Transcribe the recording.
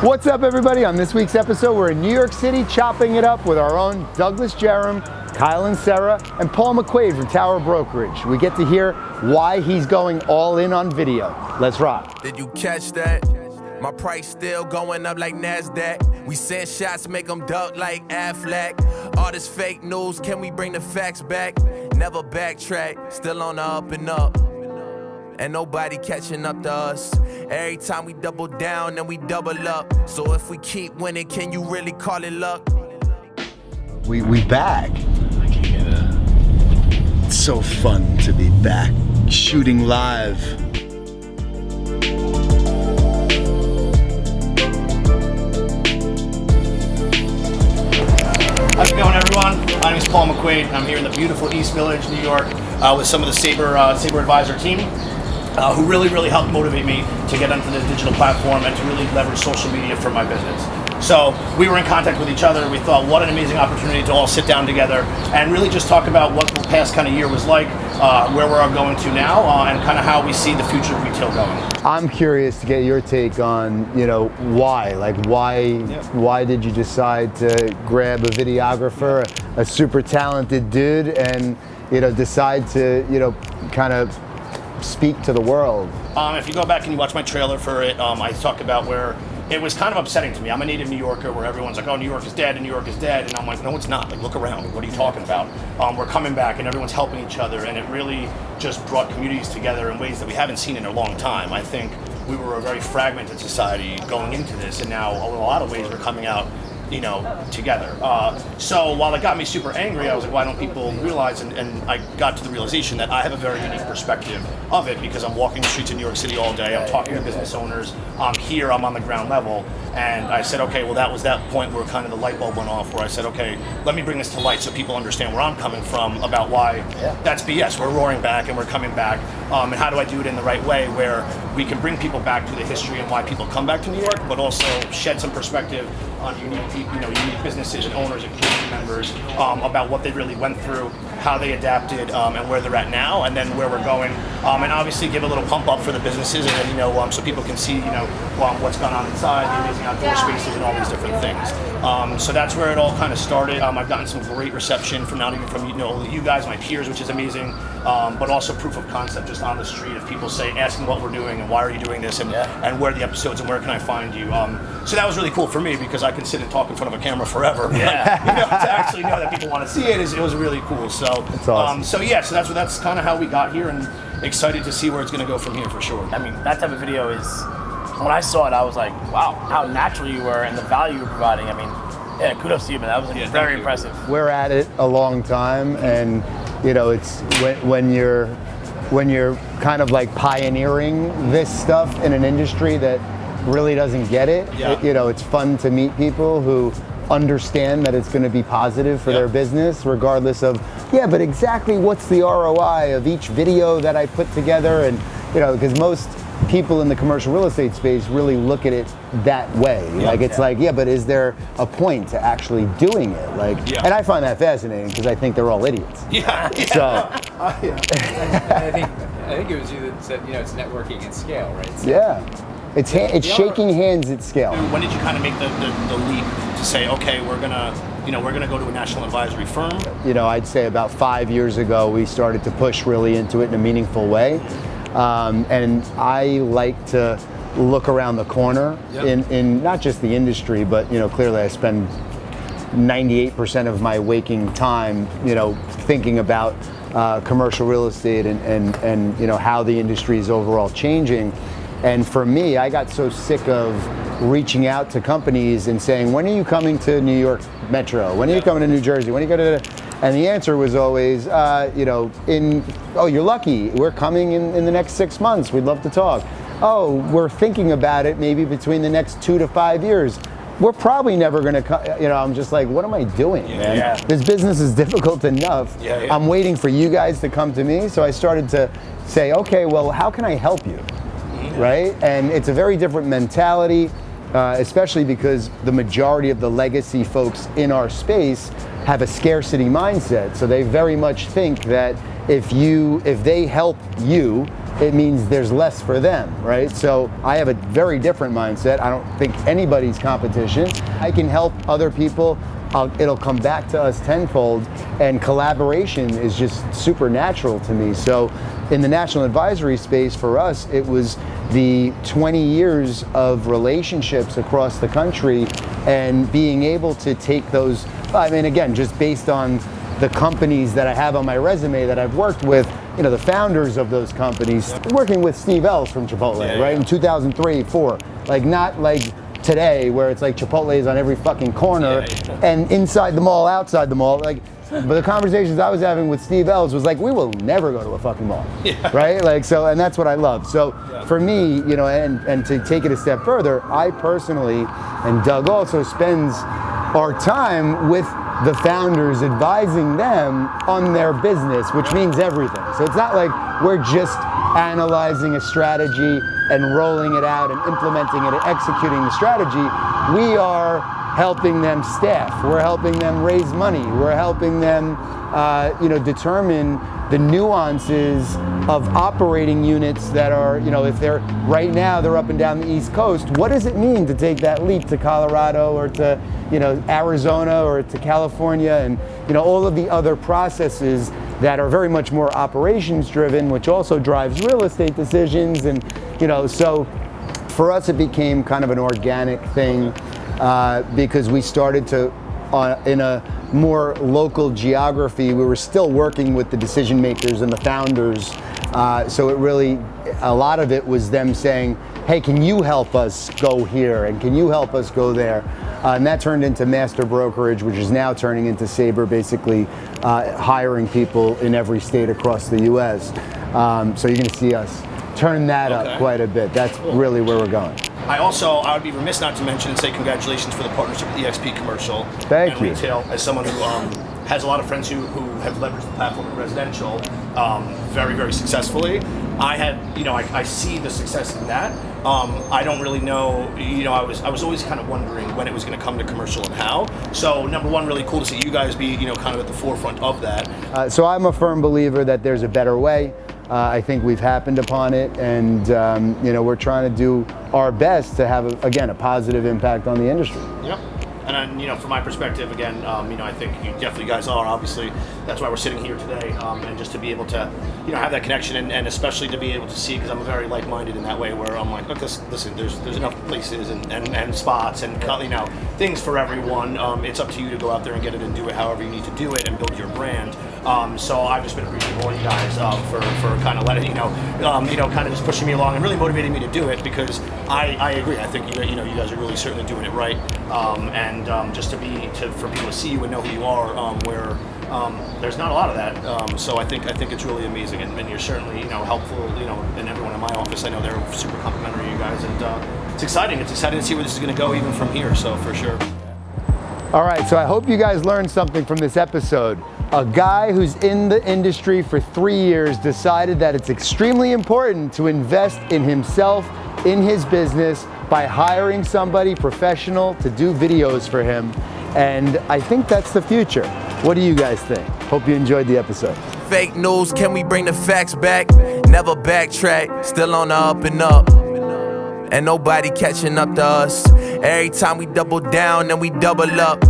What's up, everybody? On this week's episode, we're in New York City chopping it up with our own Douglas Jerum, Kyle Inserra, and Paul Mcquade from Tower Brokerage. We get to hear why he's going all in on video. Let's rock. Did you catch that? My price still going up like NASDAQ. We send shots, make them duck like Affleck. All this fake news, can we bring the facts back? Never backtrack, still on the up and up. And nobody catching up to us. Every time we double down, then we double up. So if we keep winning, can you really call it luck? We back. It's so fun to be back shooting live. How's it going, everyone? My name is Paul Mcquade, and I'm here in the beautiful East Village, New York, with some of the Sabre Advisor team, who really helped motivate me to get onto this digital platform and to really leverage social media for my business. So we were in contact with each other. We thought, what an amazing opportunity to all sit down together and really just talk about what the past kind of year was like, where we're going to now, and kind of how we see the future of retail going. I'm curious to get your take on, why? Like, why did you decide to grab a videographer, a super talented dude, and, decide to, kind of speak to the world? If you go back and you watch my trailer for it, I talk about where it was kind of upsetting to me. I'm a native New Yorker where everyone's like, oh, New York is dead and New York is dead. And I'm like, no, it's not. Like, look around. What are you talking about? We're coming back and everyone's helping each other. And it really just brought communities together in ways that we haven't seen in a long time. I think we were a very fragmented society going into this. And now, in a lot of ways, we're coming out together. So while it got me super angry, I was like, why don't people realize, and I got to the realization that I have a very unique perspective of it because I'm walking the streets of New York City all day, I'm talking to business owners, I'm here, I'm on the ground level, and I said, okay, well that was that point where kind of the light bulb went off, where I said, okay, let me bring this to light so people understand where I'm coming from about why that's BS, we're roaring back and we're coming back, and how do I do it in the right way where we can bring people back to the history and why people come back to New York, but also shed some perspective on unique businesses and owners and community members about what they really went through, how they adapted, and where they're at now, and then where we're going, and obviously give a little pump up for the businesses, and then so people can see what's gone on inside, the amazing outdoor spaces, and all these different things. So that's where it all kind of started. I've gotten some great reception from not even from you guys, my peers, which is amazing, but also proof of concept just on the street of people asking what we're doing and why are you doing this, and where are the episodes and where can I find you. So that was really cool for me because I can sit and talk in front of a camera forever. Yeah. To actually know that people want to see it was really cool. So that's awesome. So that's kind of how we got here, and excited to see where it's going to go from here for sure. I mean, that type of video is, when I saw it, I was like, wow, how natural you were and the value you're providing. I mean, yeah, kudos to you, man. That was very impressive. We're at it a long time, and it's when you're kind of like pioneering this stuff in an industry that really doesn't get it. It's fun to meet people who understand that it's going to be positive for their business, regardless of but exactly what's the ROI of each video that I put together, and because most people in the commercial real estate space really look at it that way. But is there a point to actually doing it? And I find that fascinating because I think they're all idiots. So I think it was you that said, it's networking at scale, right? So It's shaking hands at scale. When did you kind of make the leap to say, okay, we're gonna go to a national advisory firm? I'd say about 5 years ago we started to push really into it in a meaningful way, and I like to look around the corner in not just the industry, but clearly I spend 98% of my waking time, thinking about commercial real estate and how the industry is overall changing. And for me, I got so sick of reaching out to companies and saying, when are you coming to New York Metro? When are you coming to New Jersey? When are you going to... And the answer was always, you're lucky. We're coming in the next 6 months. We'd love to talk. Oh, we're thinking about it maybe between the next 2 to 5 years. We're probably never going to come. I'm just like, what am I doing, man? This business is difficult enough. I'm waiting for you guys to come to me. So I started to say, okay, well, how can I help you? Right? And it's a very different mentality, especially because the majority of the legacy folks in our space have a scarcity mindset. So they very much think that if they help you, it means there's less for them, right? So I have a very different mindset. I don't think anybody's competition. I can help other people. It'll come back to us tenfold, and collaboration is just super natural to me. So in the national advisory space, for us, it was the 20 years of relationships across the country and being able to take those, I mean, again, just based on the companies that I have on my resume that I've worked with, you know, the founders of those companies, working with Steve Ells from Chipotle, right, in 2003, 4, like not like today where it's like Chipotle is on every fucking corner and inside the mall, outside the mall, like, but the conversations I was having with Steve Ells was like, we will never go to a fucking mall, right? Like, so, and that's what I love. So for me, you know, and to take it a step further, I personally, and Doug also spends our time with the founders, advising them on their business, which means everything. So it's not like we're just analyzing a strategy and rolling it out and implementing it and executing the strategy. We are helping them staff. We're helping them raise money. We're helping them, you know, determine the nuances of operating units that are, you know, if they're right now they're up and down the East Coast, what does it mean to take that leap to Colorado or to, you know, Arizona or to California, and, you know, all of the other processes that are very much more operations driven, which also drives real estate decisions. And, you know, so for us it became kind of an organic thing because we started to, in a more local geography, we were still working with the decision makers and the founders. So it really, a lot of it was them saying, hey, can you help us go here? And can you help us go there? And that turned into Master Brokerage, which is now turning into Sabre, basically hiring people in every state across the US. So you're gonna see us turn that up quite a bit. That's really where we're going. I would be remiss not to mention and say congratulations for the partnership with EXP Commercial Thank and you. Retail. As someone who has a lot of friends who have leveraged the platform in residential very, very successfully, I see the success in that. I don't really know, you know, I was always kind of wondering when it was going to come to commercial and how. So number one, really cool to see you guys be, you know, kind of at the forefront of that. So I'm a firm believer that there's a better way. I think we've happened upon it, and you know, we're trying to do our best to have, again, a positive impact on the industry. Yep. And you know, from my perspective, again, you know, I think you definitely guys are. Obviously, that's why we're sitting here today, and just to be able to, you know, have that connection, and especially to be able to see, because I'm very like-minded in that way, where I'm like, look, listen, there's enough places and spots and, you know, things for everyone. It's up to you to go out there and get it and do it however you need to do it and build your brand. So I've just been appreciative of all you guys for kind of letting, kind of just pushing me along and really motivating me to do it, because I agree. I think you guys are really certainly doing it right, and just for people to see you and know who you are, where there's not a lot of that. So I think it's really amazing, and you're certainly, you know, helpful. You know, and everyone in my office, I know they're super complimentary of you guys, and it's exciting. It's exciting to see where this is going to go even from here. So for sure. All right, so I hope you guys learned something from this episode. A guy who's in the industry for 3 years decided that it's extremely important to invest in himself, in his business, by hiring somebody professional to do videos for him. And I think that's the future. What do you guys think? Hope you enjoyed the episode. Fake news, can we bring the facts back? Never backtrack, still on the up and up. And nobody catching up to us. Every time we double down, then we double up.